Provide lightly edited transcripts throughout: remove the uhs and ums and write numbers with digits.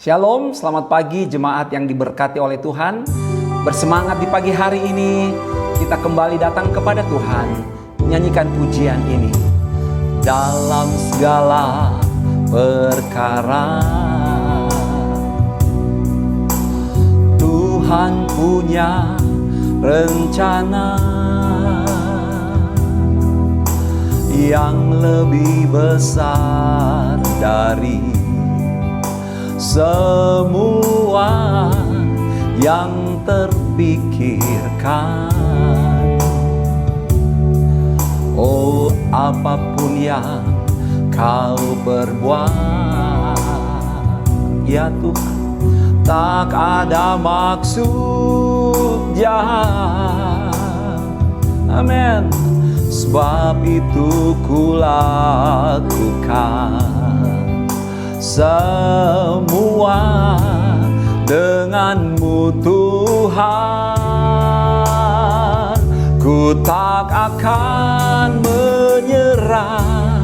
Shalom, selamat pagi jemaat yang diberkati oleh Tuhan. Bersemangat di pagi hari ini, kita kembali datang kepada Tuhan, menyanyikan pujian ini. Dalam segala perkara, Tuhan punya rencana yang lebih besar dari semua yang terpikirkan. Oh, apapun yang kau berbuat, ya Tuhan, tak ada maksud jahat. Amin. Sebab itu kulakukan semua denganmu Tuhan. Ku tak akan menyerah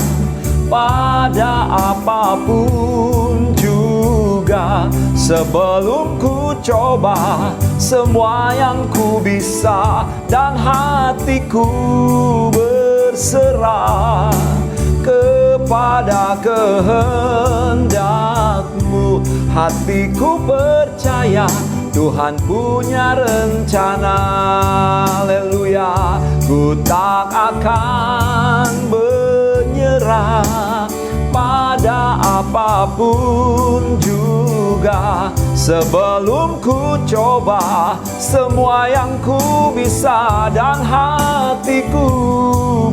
pada apapun juga, sebelum ku coba semua yang ku bisa dan hatiku berserah kepada kehendak-Mu. Hatiku percaya Tuhan punya rencana. Haleluya. Ku tak akan menyerah pada apapun juga, sebelum ku coba semua yang ku bisa dan hatiku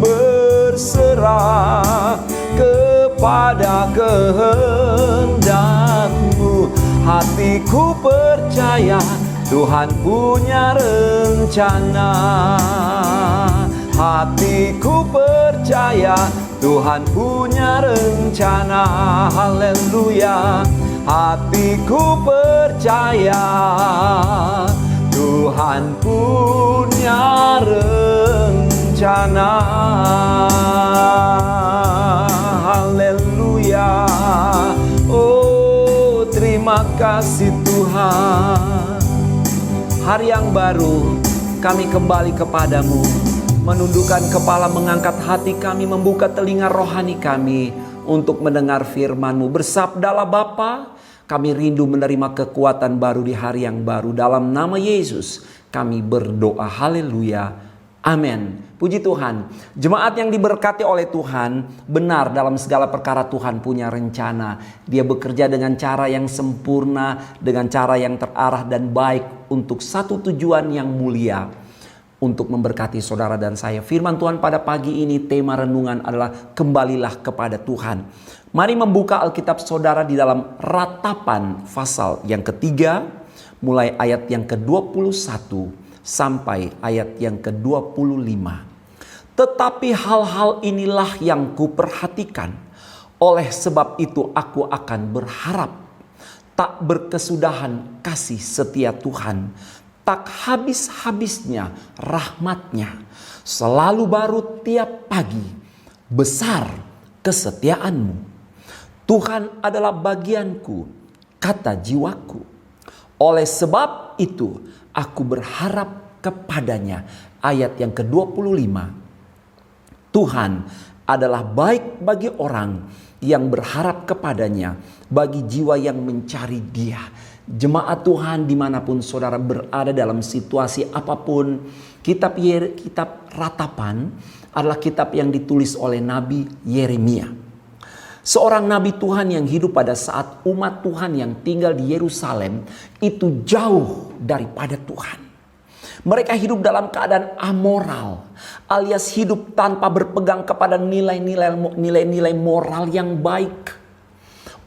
berserah kepada kehendak-Mu. Hatiku percaya Tuhan punya rencana. Hatiku percaya Tuhan punya rencana. Haleluya. Hatiku percaya Tuhan punya rencana. Haleluya. Oh, terima kasih Tuhan. Hari yang baru kami kembali kepadamu, menundukkan kepala, mengangkat hati kami, membuka telinga rohani kami untuk mendengar firman-Mu. Bersabdalah Bapa, kami rindu menerima kekuatan baru di hari yang baru. Dalam nama Yesus kami berdoa. Haleluya. Amin. Puji Tuhan. Jemaat yang diberkati oleh Tuhan, benar dalam segala perkara Tuhan punya rencana. Dia bekerja dengan cara yang sempurna, dengan cara yang terarah dan baik untuk satu tujuan yang mulia, untuk memberkati saudara dan saya. Firman Tuhan pada pagi ini, tema renungan adalah kembalilah kepada Tuhan. Mari membuka Alkitab saudara di dalam Ratapan pasal yang ketiga, mulai ayat yang ke-21 sampai ayat yang ke-25. Tetapi hal-hal inilah yang kuperhatikan, oleh sebab itu aku akan berharap. Tak berkesudahan kasih setia Tuhan, tak habis-habisnya rahmat-Nya, selalu baru tiap pagi, besar kesetiaan-Mu. Tuhan adalah bagianku, kata jiwaku. Oleh sebab itu aku berharap kepadanya. Ayat yang ke-25. Tuhan adalah baik bagi orang yang berharap kepadanya, bagi jiwa yang mencari Dia. Jemaat Tuhan dimanapun saudara berada dalam situasi apapun, kitab Ratapan adalah kitab yang ditulis oleh Nabi Yeremia. Seorang nabi Tuhan yang hidup pada saat umat Tuhan yang tinggal di Yerusalem itu jauh daripada Tuhan. Mereka hidup dalam keadaan amoral, alias hidup tanpa berpegang kepada nilai-nilai moral yang baik.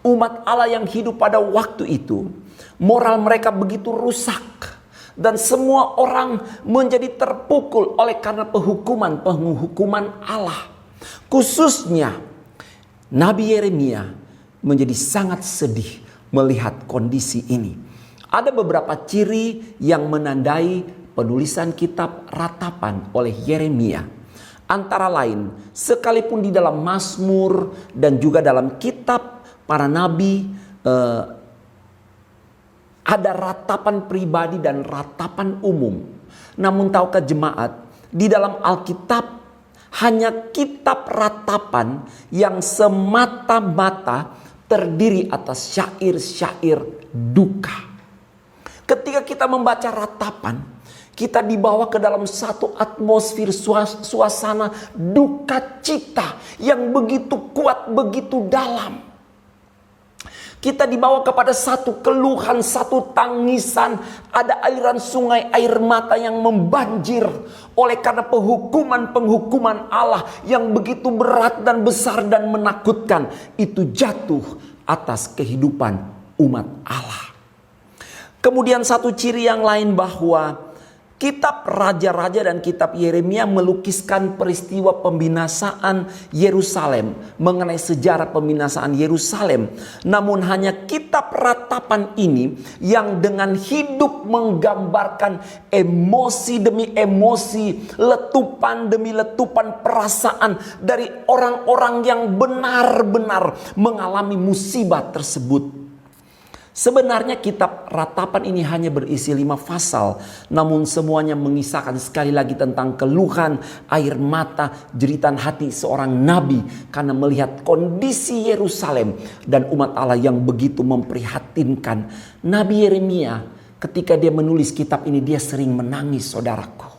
Umat Allah yang hidup pada waktu itu, moral mereka begitu rusak. Dan semua orang menjadi terpukul oleh karena penghukuman Allah. Khususnya Nabi Yeremia menjadi sangat sedih melihat kondisi ini. Ada beberapa ciri yang menandai penulisan kitab Ratapan oleh Yeremia. Antara lain, sekalipun di dalam Mazmur dan juga dalam kitab para nabi Ada ratapan pribadi dan ratapan umum. Namun tahukah jemaat, di dalam Alkitab hanya kitab ratapan yang semata-mata terdiri atas syair-syair duka. Ketika kita membaca ratapan, kita dibawa ke dalam satu atmosfer suasana duka cita yang begitu kuat, begitu dalam. Kita dibawa kepada satu keluhan, satu tangisan. Ada aliran sungai air mata yang membanjir oleh karena penghukuman Allah yang begitu berat dan besar dan menakutkan. Itu jatuh atas kehidupan umat Allah. Kemudian satu ciri yang lain bahwa kitab Raja-Raja dan kitab Yeremia melukiskan peristiwa pembinasaan Yerusalem, mengenai sejarah pembinasaan Yerusalem. Namun hanya kitab ratapan ini yang dengan hidup menggambarkan emosi demi emosi, letupan demi letupan perasaan dari orang-orang yang benar-benar mengalami musibah tersebut. Sebenarnya kitab ratapan ini hanya berisi 5 pasal, namun semuanya mengisahkan sekali lagi tentang keluhan, air mata, jeritan hati seorang nabi karena melihat kondisi Yerusalem dan umat Allah yang begitu memprihatinkan. Nabi Yeremia ketika dia menulis kitab ini, dia sering menangis, saudaraku.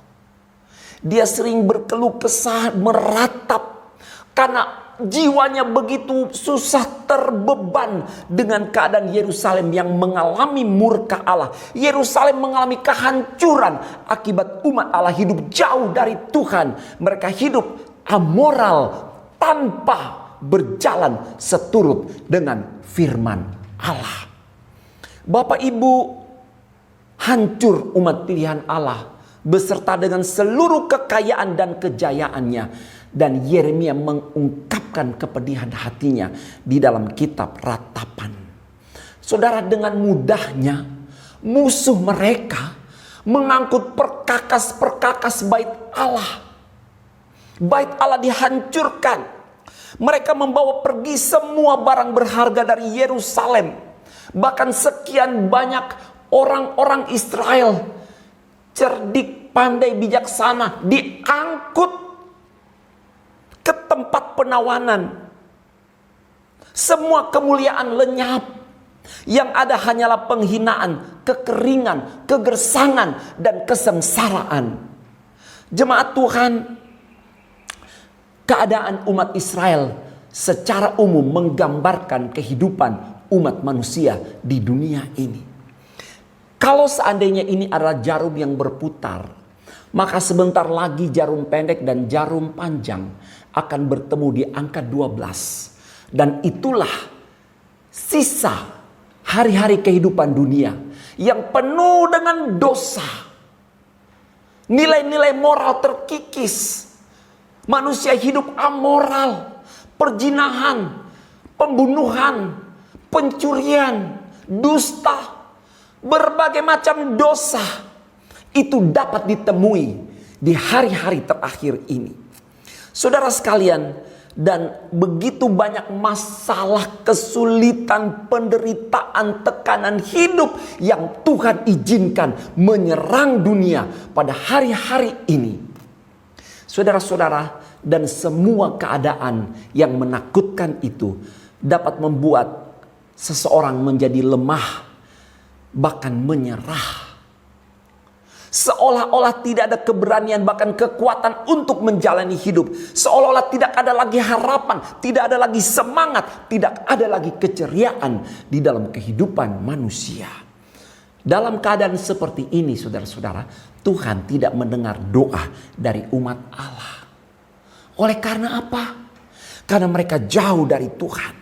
Dia sering berkeluh kesah, meratap karena jiwanya begitu susah, terbeban dengan keadaan Yerusalem yang mengalami murka Allah. Yerusalem mengalami kehancuran akibat umat Allah hidup jauh dari Tuhan. Mereka hidup amoral tanpa berjalan seturut dengan firman Allah. Bapak Ibu, hancur umat pilihan Allah beserta dengan seluruh kekayaan dan kejayaannya. Dan Yeremia mengungkapkan kepedihan hatinya di dalam kitab ratapan. Saudara, dengan mudahnya musuh mereka mengangkut perkakas-perkakas bait Allah. Bait Allah dihancurkan. Mereka membawa pergi semua barang berharga dari Yerusalem. Bahkan sekian banyak orang-orang Israel, cerdik, pandai, bijaksana, diangkut ke tempat penawanan. Semua kemuliaan lenyap. Yang ada hanyalah penghinaan, kekeringan, kegersangan, dan kesengsaraan. Jemaat Tuhan, keadaan umat Israel secara umum menggambarkan kehidupan umat manusia di dunia ini. Kalau seandainya ini adalah jarum yang berputar, maka sebentar lagi jarum pendek dan jarum panjang akan bertemu di angka 12. Dan itulah sisa hari-hari kehidupan dunia yang penuh dengan dosa. Nilai-nilai moral terkikis. Manusia hidup amoral, perzinahan, pembunuhan, pencurian, dusta, berbagai macam dosa. Itu dapat ditemui di hari-hari terakhir ini. Saudara sekalian, dan begitu banyak masalah, kesulitan, penderitaan, tekanan hidup yang Tuhan izinkan menyerang dunia pada hari-hari ini. Saudara-saudara, dan semua keadaan yang menakutkan itu dapat membuat seseorang menjadi lemah, bahkan menyerah. Seolah-olah tidak ada keberanian, bahkan kekuatan untuk menjalani hidup. Seolah-olah tidak ada lagi harapan, tidak ada lagi semangat, tidak ada lagi keceriaan di dalam kehidupan manusia. Dalam keadaan seperti ini, saudara-saudara, Tuhan tidak mendengar doa dari umat Allah. Oleh karena apa? Karena mereka jauh dari Tuhan.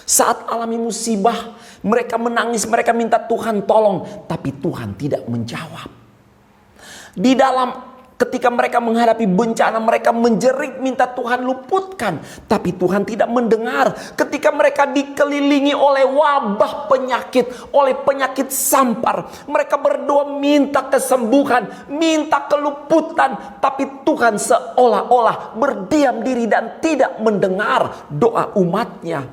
Saat alami musibah, mereka menangis, mereka minta Tuhan tolong, tapi Tuhan tidak menjawab. Di dalam ketika mereka menghadapi bencana, mereka menjerit minta Tuhan luputkan, tapi Tuhan tidak mendengar. Ketika mereka dikelilingi oleh wabah penyakit, oleh penyakit sampar, mereka berdoa minta kesembuhan, minta keluputan, tapi Tuhan seolah-olah berdiam diri dan tidak mendengar doa umatnya.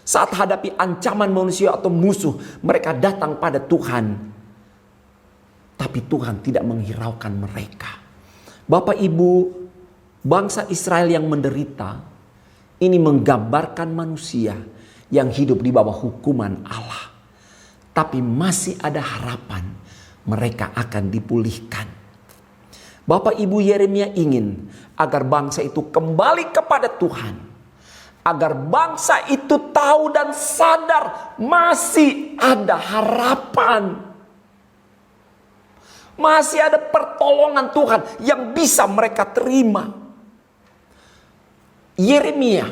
Saat hadapi ancaman manusia atau musuh, mereka datang pada Tuhan. Tapi Tuhan tidak menghiraukan mereka. Bapak Ibu, bangsa Israel yang menderita, ini menggambarkan manusia yang hidup di bawah hukuman Allah. Tapi masih ada harapan, mereka akan dipulihkan. Bapak Ibu, Yeremia ingin agar bangsa itu kembali kepada Tuhan. Agar bangsa itu tahu dan sadar masih ada harapan. Masih ada pertolongan Tuhan yang bisa mereka terima. Yeremia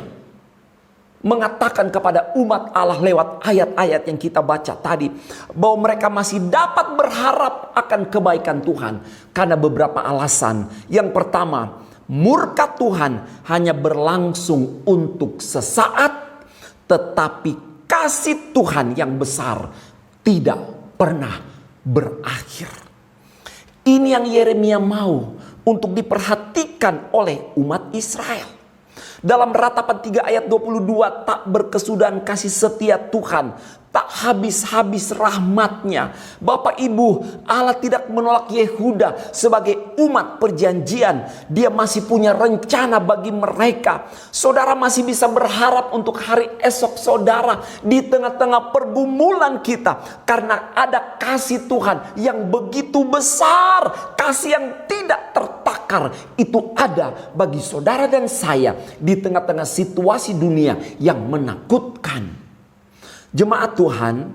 mengatakan kepada umat Allah lewat ayat-ayat yang kita baca tadi, bahwa mereka masih dapat berharap akan kebaikan Tuhan karena beberapa alasan. Yang pertama, murka Tuhan hanya berlangsung untuk sesaat, tetapi kasih Tuhan yang besar tidak pernah berakhir. Ini yang Yeremia mau untuk diperhatikan oleh umat Israel. Dalam Ratapan 3 ayat 22, tak berkesudahan kasih setia Tuhan, tak habis-habis rahmatnya. Bapak Ibu, Allah tidak menolak Yehuda sebagai umat perjanjian. Dia masih punya rencana bagi mereka. Saudara masih bisa berharap untuk hari esok saudara di tengah-tengah pergumulan kita. Karena ada kasih Tuhan yang begitu besar. Kasih yang tidak tertakar itu ada bagi saudara dan saya di tengah-tengah situasi dunia yang menakutkan. Jemaat Tuhan,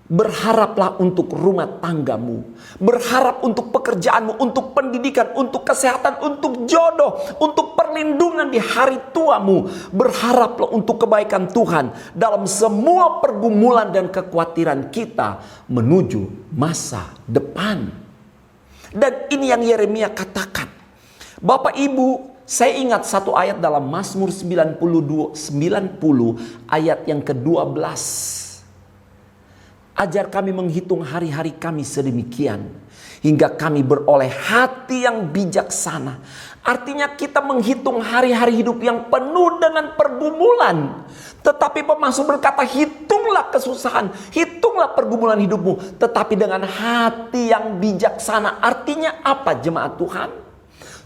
berharaplah untuk rumah tanggamu, berharap untuk pekerjaanmu, untuk pendidikan, untuk kesehatan, untuk jodoh, untuk perlindungan di hari tuamu. Berharaplah untuk kebaikan Tuhan dalam semua pergumulan dan kekhawatiran kita menuju masa depan. Dan ini yang Yeremia katakan. Bapak Ibu, saya ingat satu ayat dalam Mazmur 90 ayat yang ke-12. Ajar kami menghitung hari-hari kami sedemikian, hingga kami beroleh hati yang bijaksana. Artinya kita menghitung hari-hari hidup yang penuh dengan pergumulan. Tetapi pemazmur berkata, hitunglah kesusahan, hitunglah pergumulan hidupmu, tetapi dengan hati yang bijaksana. Artinya apa, jemaat Tuhan?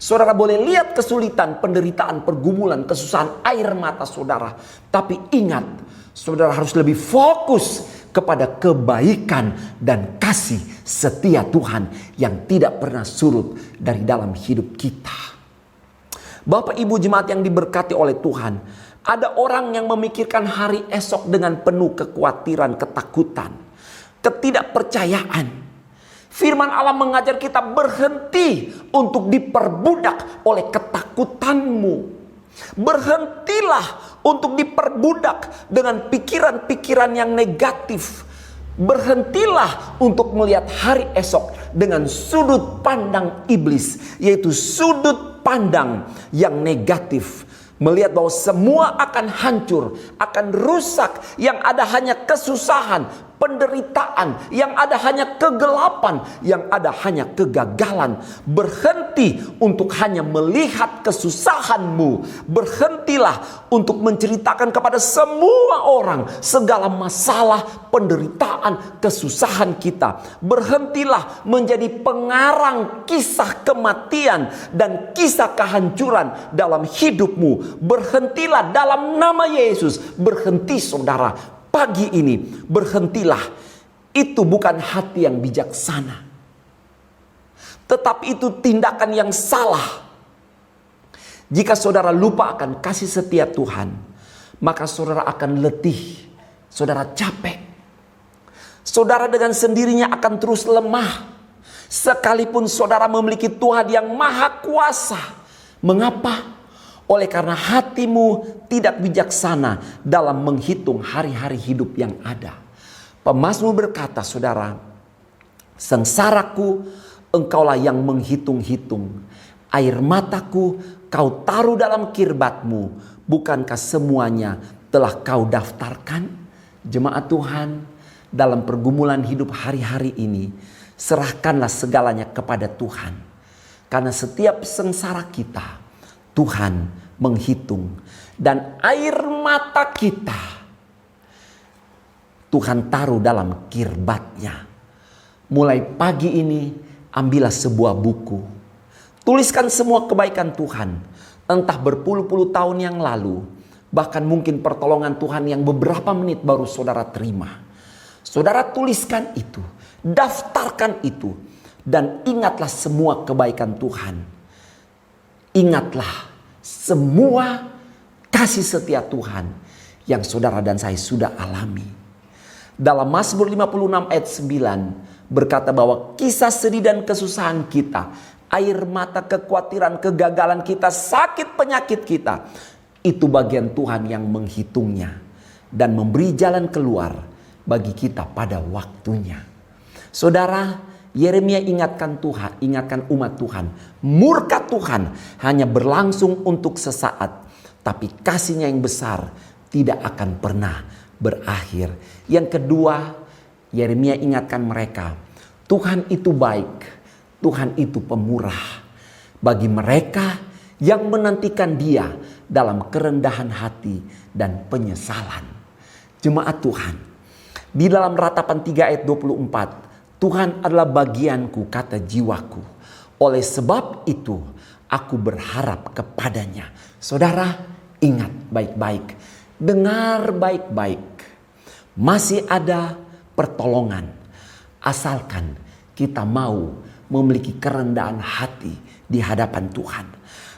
Saudara boleh lihat kesulitan, penderitaan, pergumulan, kesusahan, air mata saudara. Tapi ingat, saudara harus lebih fokus kepada kebaikan dan kasih setia Tuhan yang tidak pernah surut dari dalam hidup kita. Bapak Ibu jemaat yang diberkati oleh Tuhan, ada orang yang memikirkan hari esok dengan penuh kekhawatiran, ketakutan, ketidakpercayaan. Firman Allah mengajar kita berhenti untuk diperbudak oleh ketakutanmu. Berhentilah untuk diperbudak dengan pikiran-pikiran yang negatif. Berhentilah untuk melihat hari esok dengan sudut pandang iblis, yaitu sudut pandang yang negatif. Melihat bahwa semua akan hancur, akan rusak, yang ada hanya kesusahan, penderitaan, yang ada hanya kegelapan, yang ada hanya kegagalan. Berhenti untuk hanya melihat kesusahanmu. Berhentilah untuk menceritakan kepada semua orang segala masalah, penderitaan, kesusahan kita. Berhentilah menjadi pengarang kisah kematian dan kisah kehancuran dalam hidupmu. Berhentilah dalam nama Yesus. Berhenti saudara. Pagi ini berhentilah. Itu bukan hati yang bijaksana, tetapi itu tindakan yang salah. Jika saudara lupa akan kasih setia Tuhan, maka saudara akan letih, saudara capek. Saudara dengan sendirinya akan terus lemah. Sekalipun saudara memiliki Tuhan yang maha kuasa. Mengapa? Oleh karena hatimu tidak bijaksana dalam menghitung hari-hari hidup yang ada. Pemazmur berkata, saudara, sengsaraku engkaulah yang menghitung-hitung. Air mataku kau taruh dalam kirbatmu. Bukankah semuanya telah kau daftarkan? Jemaat Tuhan, dalam pergumulan hidup hari-hari ini, serahkanlah segalanya kepada Tuhan. Karena setiap sengsara kita, Tuhan menghitung. Dan air mata kita Tuhan taruh dalam kirbatnya. Mulai pagi ini ambillah sebuah buku. Tuliskan semua kebaikan Tuhan. Entah berpuluh-puluh tahun yang lalu. Bahkan mungkin pertolongan Tuhan yang beberapa menit baru saudara terima. Saudara tuliskan itu. Daftarkan itu. Dan ingatlah semua kebaikan Tuhan. Ingatlah semua kasih setia Tuhan yang saudara dan saya sudah alami. Dalam Mazmur 56 ayat 9 berkata bahwa kisah sedih dan kesusahan kita, air mata, kekhawatiran, kegagalan kita, sakit penyakit kita, itu bagian Tuhan yang menghitungnya dan memberi jalan keluar bagi kita pada waktunya. Saudara, Yeremia ingatkan Tuhan, ingatkan umat Tuhan, murka Tuhan hanya berlangsung untuk sesaat, tapi kasihnya yang besar tidak akan pernah berakhir. Yang kedua, Yeremia ingatkan mereka, Tuhan itu baik, Tuhan itu pemurah bagi mereka yang menantikan Dia dalam kerendahan hati dan penyesalan. Jemaat Tuhan, di dalam Ratapan 3 ayat 24, Tuhan adalah bagianku, kata jiwaku. Oleh sebab itu, aku berharap kepadanya. Saudara, ingat baik-baik. Dengar baik-baik. Masih ada pertolongan. Asalkan kita mau memiliki kerendahan hati di hadapan Tuhan.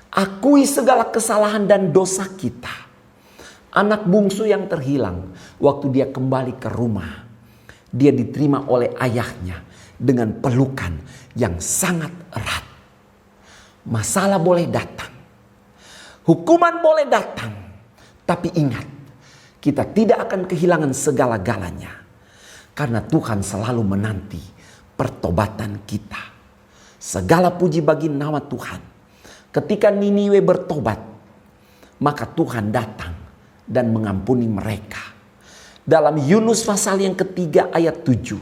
Akui segala kesalahan dan dosa kita. Anak bungsu yang terhilang waktu dia kembali ke rumah. Dia diterima oleh ayahnya dengan pelukan yang sangat erat. Masalah boleh datang. Hukuman boleh datang. Tapi ingat, kita tidak akan kehilangan segala-galanya. Karena Tuhan selalu menanti pertobatan kita. Segala puji bagi nama Tuhan. Ketika Niniwe bertobat, maka Tuhan datang dan mengampuni mereka. Dalam Yunus pasal yang ketiga ayat 7.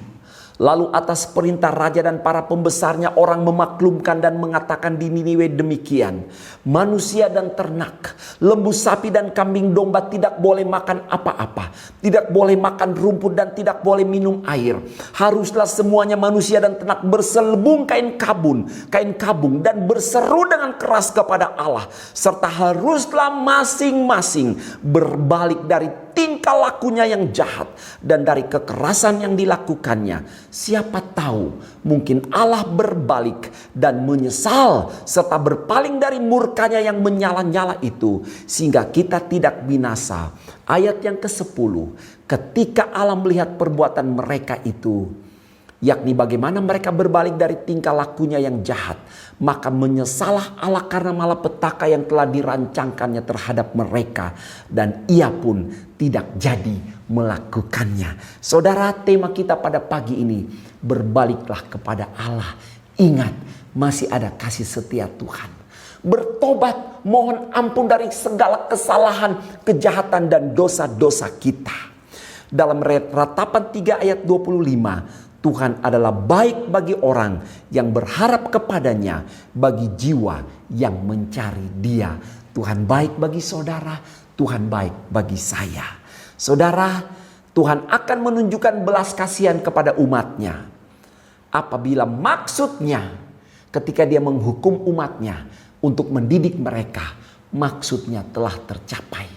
Lalu atas perintah raja dan para pembesarnya orang memaklumkan dan mengatakan di Niniwe demikian. Manusia dan ternak, lembu sapi dan kambing domba tidak boleh makan apa-apa. Tidak boleh makan rumput dan tidak boleh minum air. Haruslah semuanya manusia dan ternak berselubung kain kabung dan berseru dengan keras kepada Allah. Serta haruslah masing-masing berbalik dari tingkah lakunya yang jahat dan dari kekerasan yang dilakukannya. Siapa tahu mungkin Allah berbalik dan menyesal serta berpaling dari murkanya yang menyala-nyala itu sehingga kita tidak binasa. Ayat yang ke-10, ketika Allah melihat perbuatan mereka itu, yakni bagaimana mereka berbalik dari tingkah lakunya yang jahat, maka menyesalah Allah karena malapetaka yang telah dirancangkannya terhadap mereka, dan Ia pun tidak jadi melakukannya. Saudara, tema kita pada pagi ini, berbaliklah kepada Allah. Ingat, masih ada kasih setia Tuhan. Bertobat, mohon ampun dari segala kesalahan, kejahatan dan dosa-dosa kita. Dalam Ratapan 3 ayat 25, Tuhan adalah baik bagi orang yang berharap kepadanya, bagi jiwa yang mencari Dia. Tuhan baik bagi saudara, Tuhan baik bagi saya. Saudara, Tuhan akan menunjukkan belas kasihan kepada umatnya apabila maksudnya ketika Dia menghukum umatnya untuk mendidik mereka, maksudnya telah tercapai.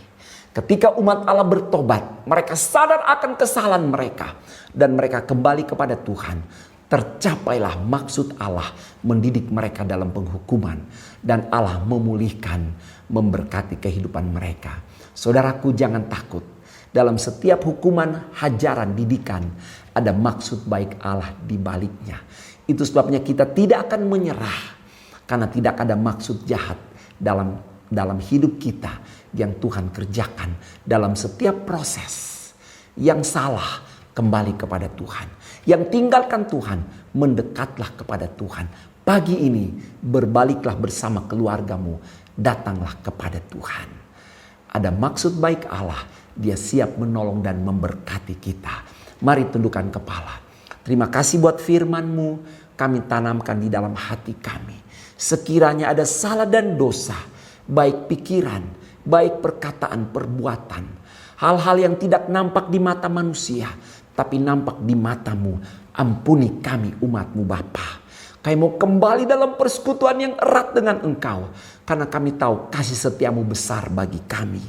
Ketika umat Allah bertobat, mereka sadar akan kesalahan mereka dan mereka kembali kepada Tuhan. Tercapailah maksud Allah mendidik mereka dalam penghukuman dan Allah memulihkan, memberkati kehidupan mereka. Saudaraku, jangan takut. Dalam setiap hukuman, hajaran, didikan, ada maksud baik Allah di baliknya. Itu sebabnya kita tidak akan menyerah karena tidak ada maksud jahat dalam hidup kita yang Tuhan kerjakan. Dalam setiap proses yang salah, kembali kepada Tuhan. Yang tinggalkan Tuhan, mendekatlah kepada Tuhan. Pagi ini berbaliklah bersama keluargamu, datanglah kepada Tuhan. Ada maksud baik Allah, Dia siap menolong dan memberkati kita. Mari tundukkan kepala. Terima kasih buat firman-Mu, kami tanamkan di dalam hati kami. Sekiranya ada salah dan dosa, baik pikiran, baik perkataan, perbuatan, hal-hal yang tidak nampak di mata manusia, tapi nampak di matamu. Ampuni kami umat-Mu Bapa. Kami mau kembali dalam persekutuan yang erat dengan Engkau. Karena kami tahu kasih setia-Mu besar bagi kami.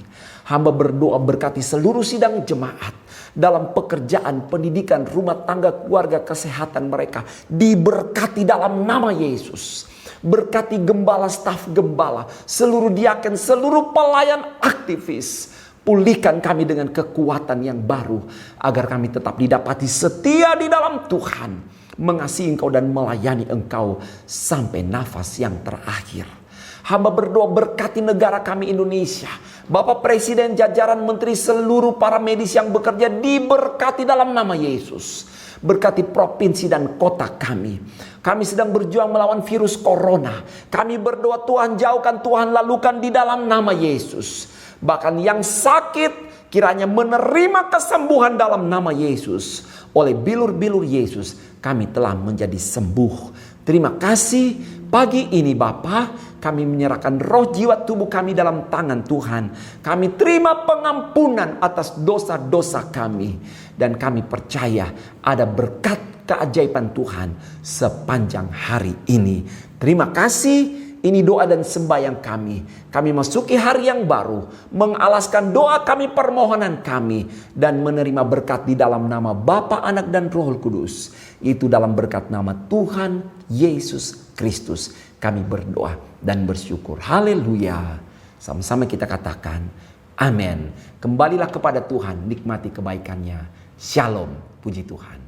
Hamba berdoa berkati seluruh sidang jemaat. Dalam pekerjaan, pendidikan, rumah tangga, keluarga, kesehatan mereka. Diberkati dalam nama Yesus. Berkati gembala, staf gembala. Seluruh diaken, seluruh pelayan aktivis. Pulihkan kami dengan kekuatan yang baru. Agar kami tetap didapati setia di dalam Tuhan. Mengasihi Engkau dan melayani Engkau sampai nafas yang terakhir. Hamba berdoa berkati negara kami Indonesia. Bapak Presiden, jajaran menteri, seluruh para medis yang bekerja diberkati dalam nama Yesus. Berkati provinsi dan kota kami. Kami sedang berjuang melawan virus corona. Kami berdoa Tuhan jauhkan, Tuhan lalukan di dalam nama Yesus. Bahkan yang sakit kiranya menerima kesembuhan dalam nama Yesus. Oleh bilur-bilur Yesus kami telah menjadi sembuh. Terima kasih pagi ini Bapa, kami menyerahkan roh jiwa tubuh kami dalam tangan Tuhan. Kami terima pengampunan atas dosa-dosa kami. Dan kami percaya ada berkat keajaiban Tuhan sepanjang hari ini. Terima kasih. Ini doa dan sembahyang kami. Kami masuki hari yang baru. Mengalaskan doa kami, permohonan kami. Dan menerima berkat di dalam nama Bapa, Anak, dan Roh Kudus. Itu dalam berkat nama Tuhan Yesus Kristus. Kami berdoa dan bersyukur. Haleluya. Sama-sama kita katakan amin. Kembalilah kepada Tuhan. Nikmati kebaikannya. Shalom. Puji Tuhan.